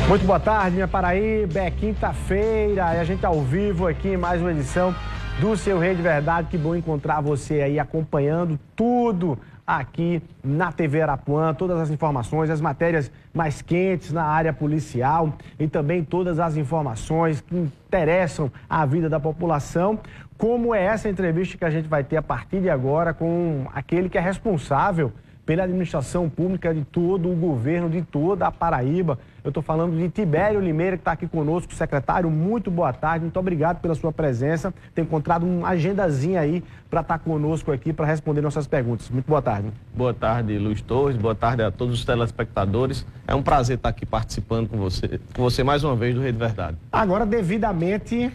Muito boa tarde, minha Paraíba. É quinta-feira e a gente ao vivo aqui em mais uma edição do Seu Rede Verdade. Que bom encontrar você aí acompanhando tudo aqui na TV Arapuã, todas as informações, as matérias mais quentes na área policial e também todas as informações que interessam a vida da população, como é essa entrevista que a gente vai ter a partir de agora com aquele que é responsável pela administração pública de todo o governo, de toda a Paraíba. Eu estou falando de Tibério Limeira, que está aqui conosco, secretário. Muito boa tarde, muito obrigado pela sua presença. Tem encontrado uma agendazinha aí para estar conosco aqui, para responder nossas perguntas. Muito boa tarde. Boa tarde, Luiz Torres. Boa tarde a todos os telespectadores. É um prazer estar aqui participando com você mais uma vez do Rede Verdade. Agora, devidamente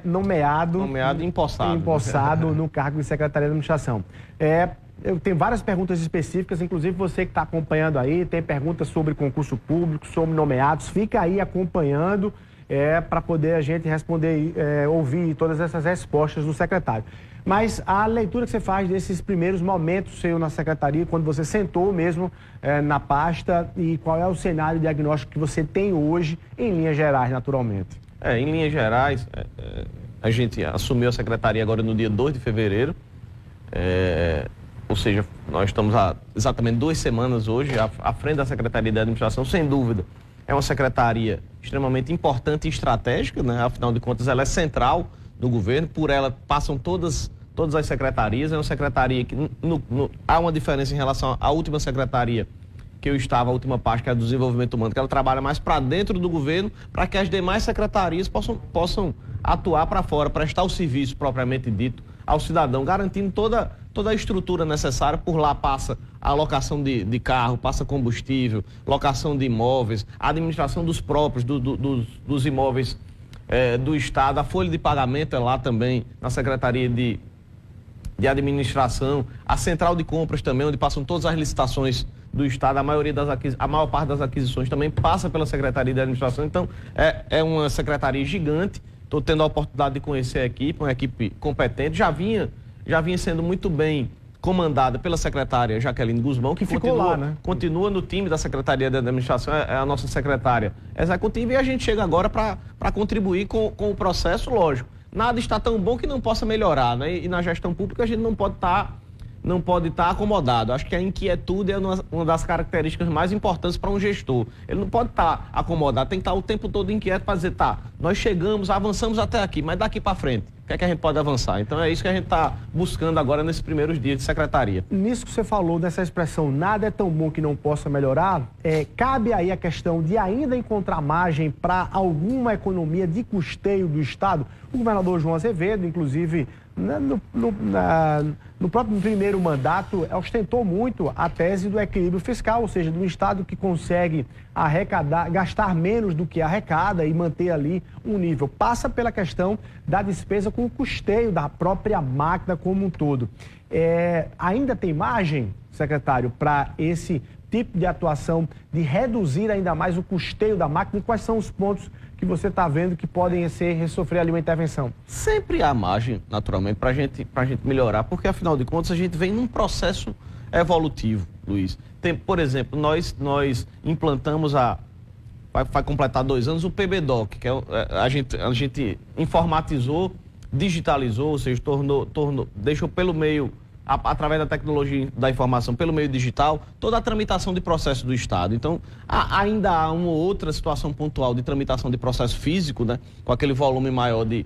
nomeado e empossado no cargo de secretaria de administração. Eu tenho várias perguntas específicas, inclusive você que está acompanhando aí, tem perguntas sobre concurso público, sobre nomeados, fica aí acompanhando para poder a gente responder, ouvir todas essas respostas do secretário. Mas a leitura que você faz desses primeiros momentos seu na secretaria, quando você sentou mesmo na pasta, e qual é o cenário diagnóstico que você tem hoje, em linhas gerais, naturalmente? Em linhas gerais, a gente assumiu a secretaria agora no dia 2 de fevereiro, ou seja, nós estamos há exatamente 2 semanas hoje à frente da Secretaria de Administração. Sem dúvida, é uma secretaria extremamente importante e estratégica, né? Afinal de contas, ela é central do governo, por ela passam todas as secretarias. É uma secretaria que há uma diferença em relação à última secretaria que eu estava, a última parte, que é a do desenvolvimento humano, que ela trabalha mais para dentro do governo, para que as demais secretarias possam atuar para fora, prestar o serviço propriamente dito ao cidadão, garantindo toda a estrutura necessária. Por lá passa a locação de carro, passa combustível, locação de imóveis, a administração dos próprios, dos imóveis do Estado, a folha de pagamento é lá também, na Secretaria de Administração, a central de compras também, onde passam todas as licitações do Estado, a maior parte das aquisições também passa pela Secretaria de Administração. Então, é uma secretaria gigante. Estou tendo a oportunidade de conhecer a equipe, uma equipe competente. Já vinha sendo muito bem comandada pela secretária Jaqueline Guzmão, que continua no time da Secretaria de Administração, é a nossa secretária executiva, e a gente chega agora para contribuir com o processo, lógico. Nada está tão bom que não possa melhorar, né? E na gestão pública a gente não pode estar acomodado. Acho que a inquietude é uma das características mais importantes para um gestor. Ele não pode estar acomodado, tem que estar o tempo todo inquieto para dizer, nós chegamos, avançamos até aqui, mas daqui para frente, o que é que a gente pode avançar? Então é isso que a gente está buscando agora nesses primeiros dias de secretaria. Nisso que você falou, dessa expressão, nada é tão bom que não possa melhorar, cabe aí a questão de ainda encontrar margem para alguma economia de custeio do Estado. O governador João Azevedo, inclusive, no próprio primeiro mandato, ostentou muito a tese do equilíbrio fiscal, ou seja, de um Estado que consegue gastar menos do que arrecada e manter ali um nível. Passa pela questão da despesa com o custeio da própria máquina como um todo. Ainda tem margem, secretário, para esse tipo de atuação, de reduzir ainda mais o custeio da máquina? E quais são os pontos que você está vendo que podem sofrer ali uma intervenção? Sempre há margem, naturalmente, para a gente melhorar, porque, afinal de contas, a gente vem num processo evolutivo, Luiz. Por exemplo, nós implantamos vai completar 2 anos, o PBDoc, que a gente informatizou, digitalizou, ou seja, deixou pelo meio, através da tecnologia da informação, pelo meio digital, toda a tramitação de processo do Estado. Então, ainda há uma outra situação pontual de tramitação de processo físico, né, com aquele volume maior de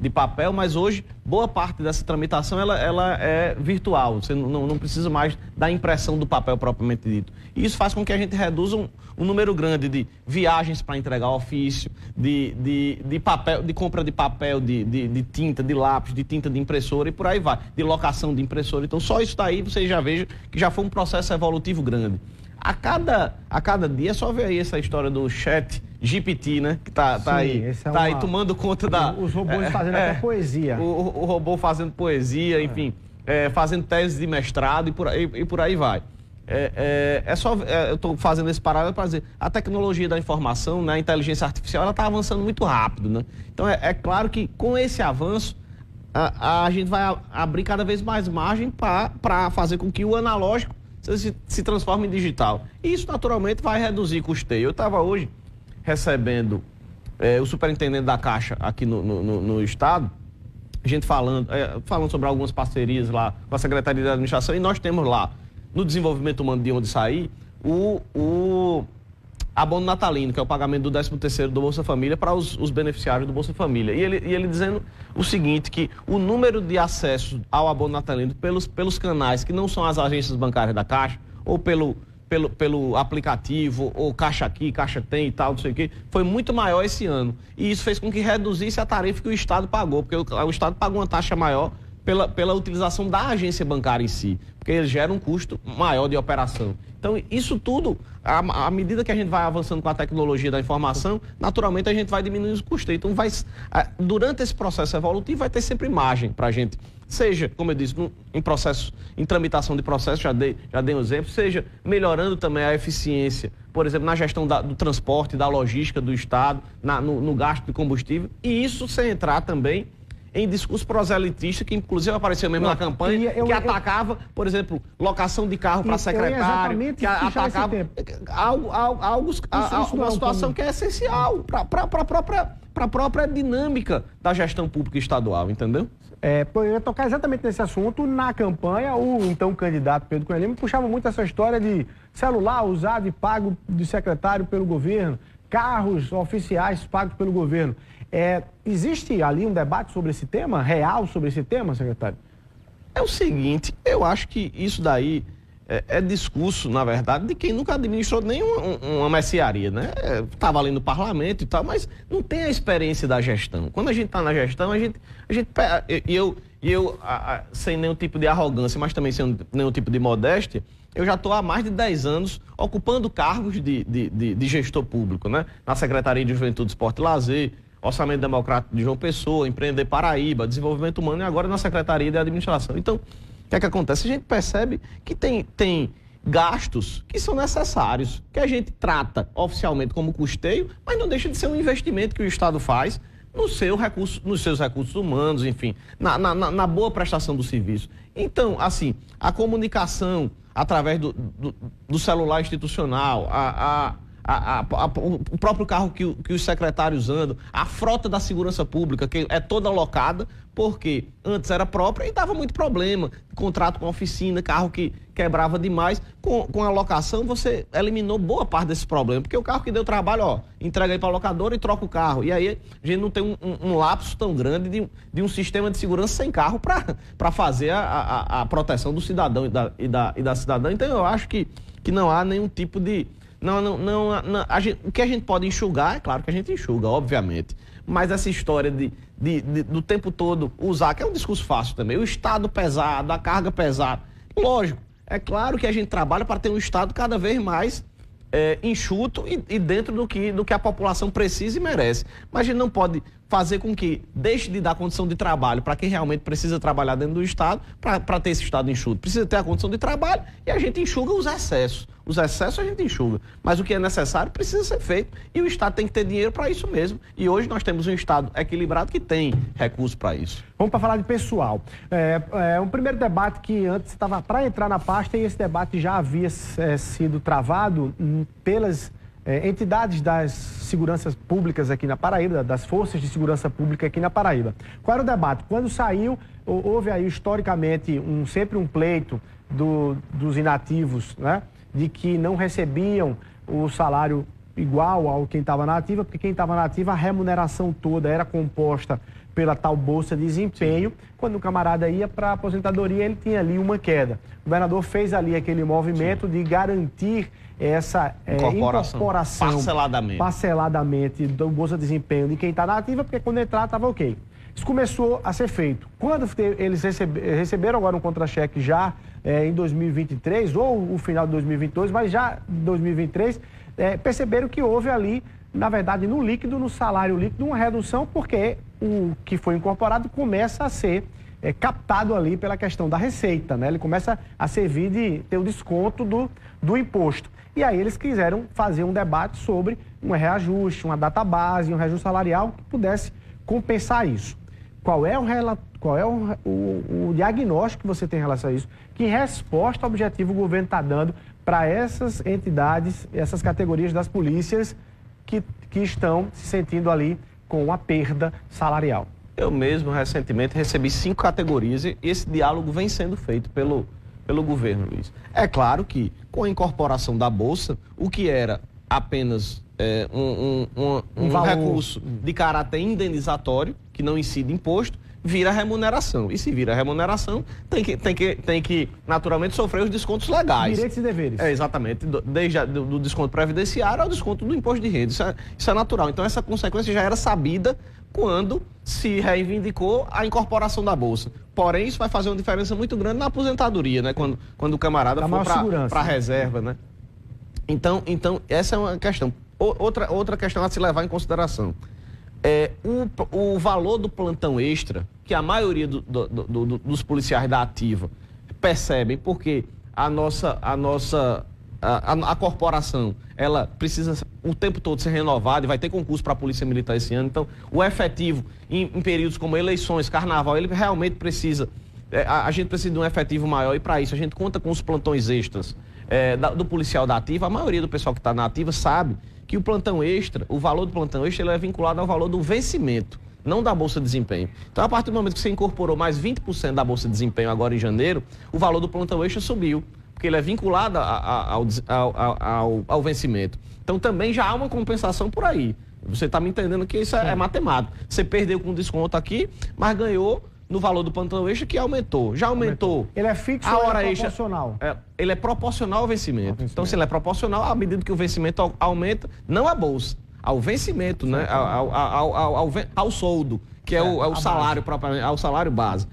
papel, mas hoje, boa parte dessa tramitação ela é virtual. Você não precisa mais da impressão do papel propriamente dito. E isso faz com que a gente reduza um número grande de viagens para entregar ofício, de papel, de compra de papel, de tinta, de lápis, de tinta de impressora e por aí vai, de locação de impressora. Então, só isso daí você já veja que já foi um processo evolutivo grande. A cada dia, só ver aí essa história do chat GPT, né? Que tá aí tomando conta os robôs fazendo até poesia. O robô fazendo poesia, enfim, fazendo tese de mestrado e por aí vai. Eu estou fazendo esse paralelo para dizer, a tecnologia da informação, né, a inteligência artificial, ela está avançando muito rápido, né? Então, é claro que com esse avanço, a gente vai abrir cada vez mais margem para fazer com que o analógico se transforme em digital. E isso, naturalmente, vai reduzir custeio. Eu estava hoje recebendo o superintendente da Caixa aqui no estado, a gente falando sobre algumas parcerias lá com a Secretaria de Administração, e nós temos lá, no desenvolvimento humano de onde sair, o abono natalino, que é o pagamento do 13º do Bolsa Família para os beneficiários do Bolsa Família. E ele dizendo o seguinte, que o número de acessos ao abono natalino pelos canais que não são as agências bancárias da Caixa, ou pelo aplicativo, ou Caixa Aqui, Caixa Tem e tal, não sei o quê, foi muito maior esse ano. E isso fez com que reduzisse a tarifa que o Estado pagou, porque o Estado pagou uma taxa maior pela utilização da agência bancária em si, porque ele gera um custo maior de operação. Então, isso tudo, à medida que a gente vai avançando com a tecnologia da informação, naturalmente a gente vai diminuindo os custos. Então, durante esse processo evolutivo, vai ter sempre margem para a gente, seja, como eu disse, em tramitação de processo, já dei um exemplo, seja melhorando também a eficiência, por exemplo, na gestão do transporte, da logística do Estado, no gasto de combustível, e isso sem entrar também em discurso proselitista, que inclusive apareceu mesmo na campanha, que atacava, por exemplo, locação de carro para secretário, que atacava uma situação que é essencial para a própria dinâmica da gestão pública estadual, entendeu? Eu ia tocar exatamente nesse assunto. Na campanha, o então candidato Pedro Cunha Lima puxava muito essa história de celular usado e pago de secretário pelo governo, carros oficiais pagos pelo governo. Existe ali um debate sobre esse tema, real sobre esse tema, secretário? É o seguinte, eu acho que isso daí é discurso, na verdade, de quem nunca administrou nenhuma mercearia, né? Estava ali no parlamento e tal, mas não tem a experiência da gestão. Quando a gente está na gestão, eu sem nenhum tipo de arrogância, mas também sem nenhum tipo de modéstia, eu já estou há mais de 10 anos ocupando cargos de gestor público, né? Na Secretaria de Juventude, Esporte e Lazer, Orçamento Democrático de João Pessoa, Empreender Paraíba, Desenvolvimento Humano e agora na Secretaria de Administração. Então, o que é que acontece? A gente percebe que tem gastos que são necessários, que a gente trata oficialmente como custeio, mas não deixa de ser um investimento que o Estado faz nos seus recursos humanos, enfim, na boa prestação do serviço. Então, assim, a comunicação através do celular institucional, o próprio carro que os secretários andam, a frota da segurança pública, que é toda alocada, porque antes era própria e dava muito problema. Contrato com a oficina, carro que quebrava demais. Com a locação, você eliminou boa parte desse problema, porque o carro que deu trabalho, entrega aí para a locadora e troca o carro. E aí a gente não tem um lapso tão grande de um sistema de segurança sem carro para fazer a proteção do cidadão e da cidadã. Então eu acho que não há nenhum tipo de... o que a gente pode enxugar, é claro que a gente enxuga, obviamente. Mas essa história do tempo todo usar, que é um discurso fácil também, o Estado pesado, a carga pesada. Lógico, é claro que a gente trabalha para ter um Estado cada vez mais enxuto e dentro do que a população precisa e merece. Mas a gente não pode fazer com que deixe de dar condição de trabalho para quem realmente precisa trabalhar dentro do Estado, para ter esse Estado enxuto. Precisa ter a condição de trabalho e a gente enxuga os excessos. Os excessos a gente enxuga, mas o que é necessário precisa ser feito e o Estado tem que ter dinheiro para isso mesmo. E hoje nós temos um Estado equilibrado que tem recursos para isso. Vamos para falar de pessoal. Um primeiro debate que antes estava para entrar na pasta e esse debate já havia sido travado pelas entidades das seguranças públicas aqui na Paraíba, das forças de segurança pública aqui na Paraíba. Qual era o debate? Quando saiu, houve aí historicamente sempre um pleito dos inativos, né? De que não recebiam o salário igual ao quem estava na ativa, porque quem estava na ativa, a remuneração toda era composta pela tal Bolsa de Desempenho. Quando o camarada ia para a aposentadoria, ele tinha ali uma queda. O governador fez ali aquele movimento de garantir essa incorporação parceladamente do Bolsa de Desempenho de quem está na ativa, porque quando entrar estava ok. Isso começou a ser feito. Quando eles receberam agora um contra-cheque já em 2023, ou o final de 2022, mas já em 2023, perceberam que houve ali, na verdade, no salário líquido, uma redução, porque o que foi incorporado começa a ser captado ali pela questão da receita, né? Ele começa a servir de ter o desconto do imposto. E aí eles quiseram fazer um debate sobre um reajuste, uma data base, um reajuste salarial que pudesse compensar isso. Qual é o diagnóstico que você tem em relação a isso? Que resposta objetiva o governo está dando para essas entidades, essas categorias das polícias que que estão se sentindo ali com uma perda salarial. Eu mesmo, recentemente, recebi 5 categorias e esse diálogo vem sendo feito pelo governo, Luiz. É claro que, com a incorporação da Bolsa, o que era apenas um recurso de caráter indenizatório, que não incide imposto, vira remuneração. E se vira remuneração, tem que naturalmente sofrer os descontos legais. Direitos e deveres. Exatamente. Desde do desconto previdenciário ao desconto do imposto de renda. Isso é natural. Então, essa consequência já era sabida quando se reivindicou a incorporação da Bolsa. Porém, isso vai fazer uma diferença muito grande na aposentadoria, né? Quando o camarada for para a reserva, né? Então, essa é uma questão. Outra questão a se levar em consideração. O valor do plantão extra, que a maioria dos policiais da ativa percebem, porque a corporação, ela precisa o tempo todo ser renovada e vai ter concurso para a Polícia Militar esse ano. Então, o efetivo em períodos como eleições, carnaval, ele realmente precisa, a gente precisa de um efetivo maior e para isso a gente conta com os plantões extras do policial da ativa. A maioria do pessoal que está na ativa sabe que o plantão extra, o valor do plantão extra, ele é vinculado ao valor do vencimento, não da Bolsa de Desempenho. Então, a partir do momento que você incorporou mais 20% da Bolsa de Desempenho agora em janeiro, o valor do plantão extra subiu, porque ele é vinculado ao vencimento. Então, também já há uma compensação por aí. Você está me entendendo que isso é matemático. Você perdeu com desconto aqui, mas ganhou no valor do plantão extra, que aumentou. Já aumentou. Ele é fixo ou é proporcional? Ele é proporcional ao vencimento. Então, se ele é proporcional, à medida que o vencimento aumenta, não a bolsa, ao vencimento, né? Ao soldo, que é o salário propriamente, ao salário base.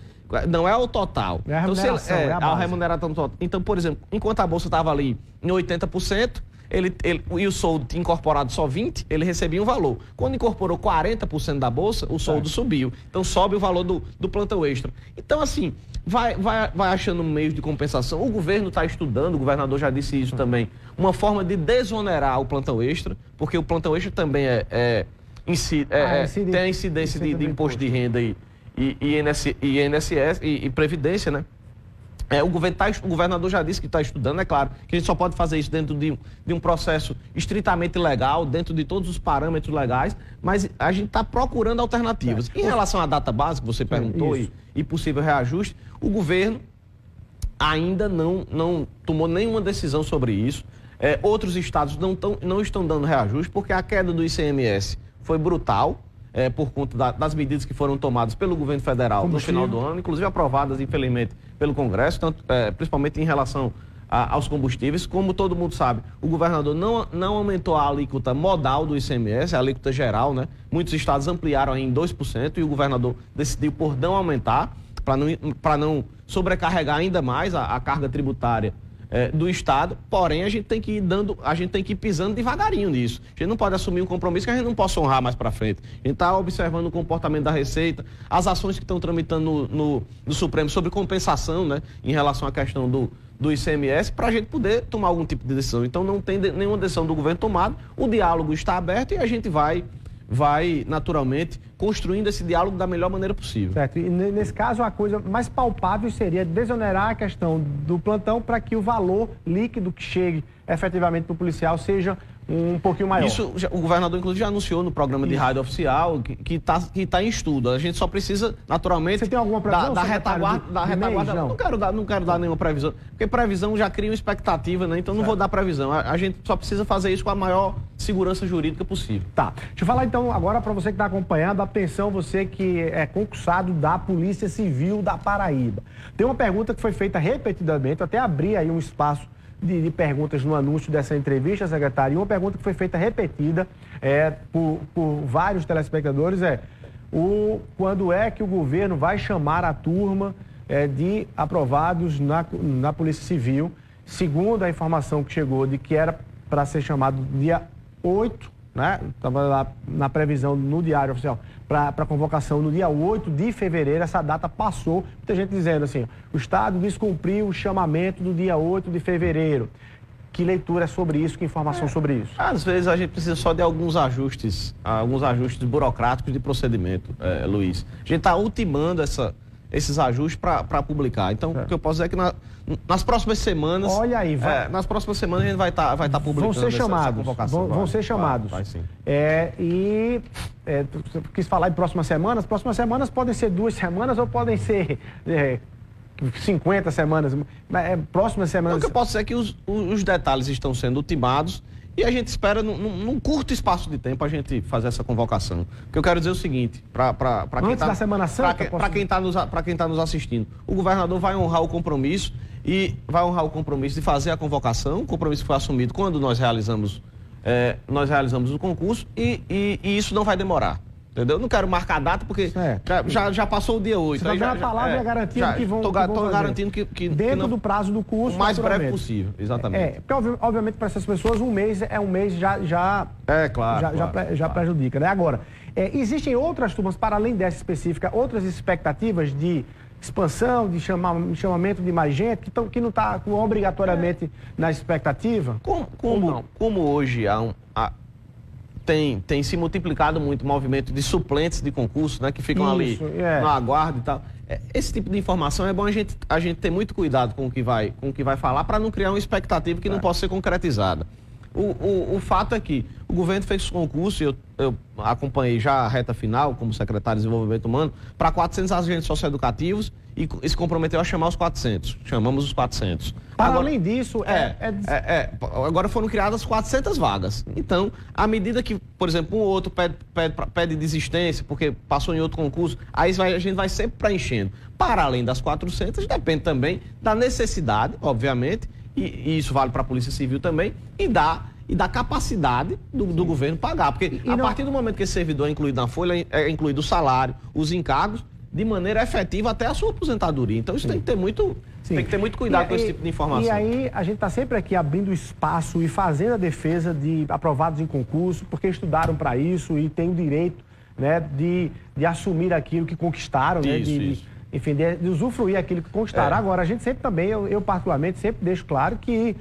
Não é o total. É a remuneração, então, a remuneração total. Então, por exemplo, enquanto a bolsa estava ali em 80%, e o soldo incorporado só 20%, ele recebia um valor. Quando incorporou 40% da bolsa, o soldo subiu. Então, sobe o valor do plantão extra. Então, assim, vai achando meios de compensação. O governo está estudando, o governador já disse isso também, uma forma de desonerar o plantão extra, porque o plantão extra também tem a incidência de imposto de renda e INSS e Previdência, né? O governador já disse que está estudando, é claro, que a gente só pode fazer isso dentro de um processo estritamente legal, dentro de todos os parâmetros legais, mas a gente está procurando alternativas. Em relação à data base, que você perguntou, e possível reajuste, o governo ainda não tomou nenhuma decisão sobre isso. Outros estados não estão dando reajuste, porque a queda do ICMS foi brutal, por conta das medidas que foram tomadas pelo governo federal no final do ano, inclusive aprovadas, infelizmente, pelo Congresso, principalmente em relação aos combustíveis. Como todo mundo sabe, o governador não aumentou a alíquota modal do ICMS, a alíquota geral, né? Muitos estados ampliaram em 2% e o governador decidiu por não aumentar, para não sobrecarregar ainda mais a carga tributária do Estado. Porém, a gente tem que ir pisando devagarinho nisso. A gente não pode assumir um compromisso que a gente não possa honrar mais para frente. A gente está observando o comportamento da Receita, as ações que estão tramitando no Supremo sobre compensação, né, em relação à questão do ICMS, para a gente poder tomar algum tipo de decisão. Então, não tem nenhuma decisão do governo tomada, o diálogo está aberto e a gente vai naturalmente construindo esse diálogo da melhor maneira possível. Certo. E nesse caso, a coisa mais palpável seria desonerar a questão do plantão para que o valor líquido que chegue efetivamente para o policial seja um pouquinho maior. Isso, o governador, inclusive, já anunciou no programa de rádio oficial que tá em estudo. A gente só precisa, naturalmente... Você tem alguma previsão? Da retaguarda. Não quero dar nenhuma previsão, porque previsão já cria uma expectativa, né? Então não vou dar previsão. A gente só precisa fazer isso com a maior segurança jurídica possível. Tá. Deixa eu falar então agora para você que está acompanhando, atenção, você que é concursado da Polícia Civil da Paraíba. Tem uma pergunta que foi feita repetidamente, eu até abri aí um espaço de perguntas no anúncio dessa entrevista, secretário, e uma pergunta que foi feita repetida por vários telespectadores quando é que o governo vai chamar a turma de aprovados na Polícia Civil, segundo a informação que chegou de que era para ser chamado dia 8, né? Estava lá na previsão no Diário Oficial, para convocação no dia 8 de fevereiro, essa data passou. Muita gente dizendo assim, o Estado descumpriu o chamamento do dia 8 de fevereiro. Que leitura é sobre isso, que informação sobre isso? Às vezes a gente precisa só de alguns ajustes burocráticos de procedimento, Luiz. A gente está ultimando esses ajustes para publicar. Então, o que eu posso dizer é que nas próximas semanas... Olha aí, nas próximas semanas a gente vai tá publicando vão ser chamados, essa convocação. Vão ser chamados. Vai sim. Você quis falar em próximas semanas podem ser 2 semanas ou podem ser 50 semanas, próximas semanas... O que eu posso dizer é que os detalhes estão sendo ultimados e a gente espera, num curto espaço de tempo, a gente fazer essa convocação. O que eu quero dizer é o seguinte, para quem Antes da Semana Santa? Para quem está nos assistindo, o governador vai honrar o compromisso de fazer a convocação, o compromisso que foi assumido quando nós realizamos o concurso e isso não vai demorar. Entendeu? Não quero marcar a data porque já passou o dia 8. Você está dando a palavra garantindo que vão Estou garantindo que dentro do prazo do curso, o mais breve possível, exatamente. Porque obviamente para essas pessoas um mês já prejudica, né? Agora, existem outras turmas, para além dessa específica, outras expectativas de expansão, de chamamento de mais gente, que não está obrigatoriamente na expectativa? Como hoje tem se multiplicado muito o movimento de suplentes de concurso, né, que ficam ali no aguardo e tal. Esse tipo de informação é bom a gente ter muito cuidado com o que vai falar para não criar uma expectativa que não possa ser concretizada. O fato é que o governo fez esse concurso, e eu acompanhei já a reta final como secretário de Desenvolvimento Humano, para 400 agentes socioeducativos e se comprometeu a chamar os 400. Chamamos os 400. Além disso, agora foram criadas 400 vagas. Então, à medida que, por exemplo, um outro pede desistência porque passou em outro concurso, aí a gente vai sempre preenchendo. Para além das 400, depende também da necessidade, obviamente, e isso vale para a Polícia Civil também, e da capacidade do governo pagar. Porque a partir do momento que esse servidor é incluído na folha, é incluído o salário, os encargos, de maneira efetiva até a sua aposentadoria. Então isso tem que ter muito cuidado com esse tipo de informação. E aí a gente está sempre aqui abrindo espaço e fazendo a defesa de aprovados em concurso, porque estudaram para isso e têm o direito, né, de assumir aquilo que conquistaram, né, enfim, de usufruir aquilo que conquistaram. Agora, a gente sempre também, eu particularmente, sempre deixo claro que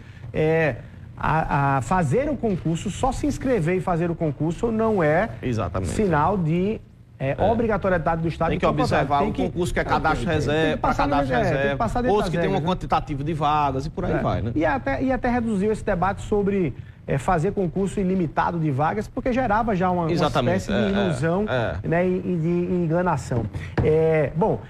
fazer o concurso, só se inscrever e fazer o concurso não é sinal de obrigatoriedade do Estado. Tem que observar o concurso que é cadastro reserva, para cadastro reserva, outros que tem um quantitativo de vagas e por aí vai, né? E até reduziu esse debate sobre fazer concurso ilimitado de vagas, porque gerava já uma espécie de ilusão, né, e de enganação. Bom,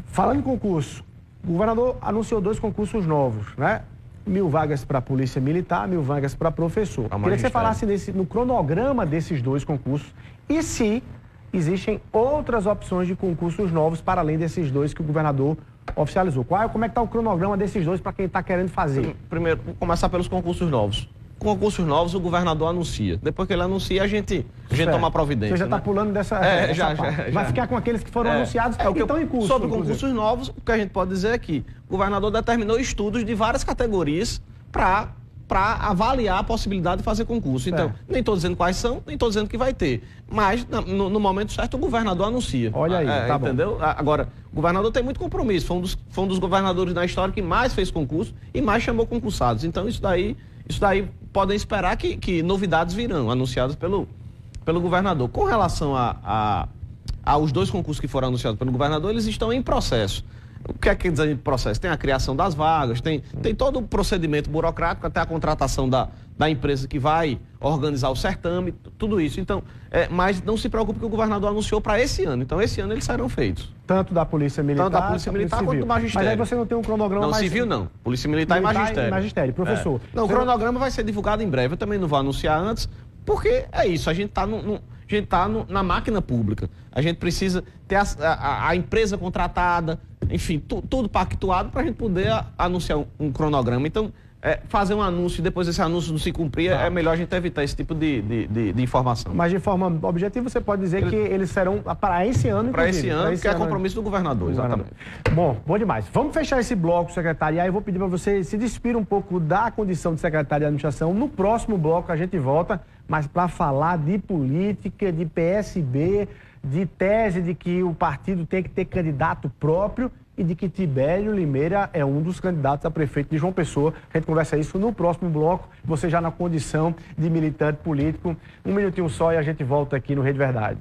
falando em concurso, o governador anunciou 2 concursos novos, né? 1.000 vagas para a Polícia Militar, 1.000 vagas para professor. Queria que você falasse no cronograma desses 2 concursos e se existem outras opções de concursos novos para além desses 2 que o governador oficializou. Como é que está o cronograma desses 2 para quem está querendo fazer? Primeiro, vou começar pelos concursos novos. Concursos novos o governador anuncia. Depois que ele anuncia, a gente toma providência. Você já está pulando dessa parte. Vai ficar com aqueles que foram anunciados que estão em curso. Sobre concursos novos, o que a gente pode dizer é que o governador determinou estudos de várias categorias para avaliar a possibilidade de fazer concurso. Então, nem estou dizendo quais são, nem estou dizendo que vai ter. Mas, no momento certo, o governador anuncia. Olha aí, tá entendeu? Bom. Agora, o governador tem muito compromisso. Foi um dos governadores na história que mais fez concurso e mais chamou concursados. Então, isso daí podem esperar que novidades virão, anunciadas pelo governador. Com relação aos 2 concursos que foram anunciados pelo governador, eles estão em processo. O que é que diz aí de processo? Tem a criação das vagas, tem todo o procedimento burocrático, até a contratação da empresa que vai organizar o certame, tudo isso. Então, mas não se preocupe que o governador anunciou para esse ano. Então, esse ano eles serão feitos. Tanto da Polícia Militar, quanto do Magistério. Mas aí você não tem um cronograma mais... Não, civil não. Polícia Militar e Magistério. Magistério. Professor. Não, o cronograma vai ser divulgado em breve. Eu também não vou anunciar antes, porque é isso. A gente está na máquina pública. A gente precisa ter a empresa contratada, enfim, tudo pactuado para a gente poder anunciar um cronograma. Então, fazer um anúncio e depois esse anúncio não se cumprir, é melhor a gente evitar esse tipo de informação. Mas de forma objetiva, você pode dizer que eles serão para esse ano, para esse ano, que é compromisso do governador, exatamente. Bom demais. Vamos fechar esse bloco, secretário, e aí eu vou pedir para você se despir um pouco da condição de secretário de administração. No próximo bloco a gente volta, mas para falar de política, de PSB, de tese de que o partido tem que ter candidato próprio e de que Tibério Limeira é um dos candidatos a prefeito de João Pessoa. A gente conversa isso no próximo bloco, você já na condição de militante político. Um minutinho só e a gente volta aqui no Rede Verdade.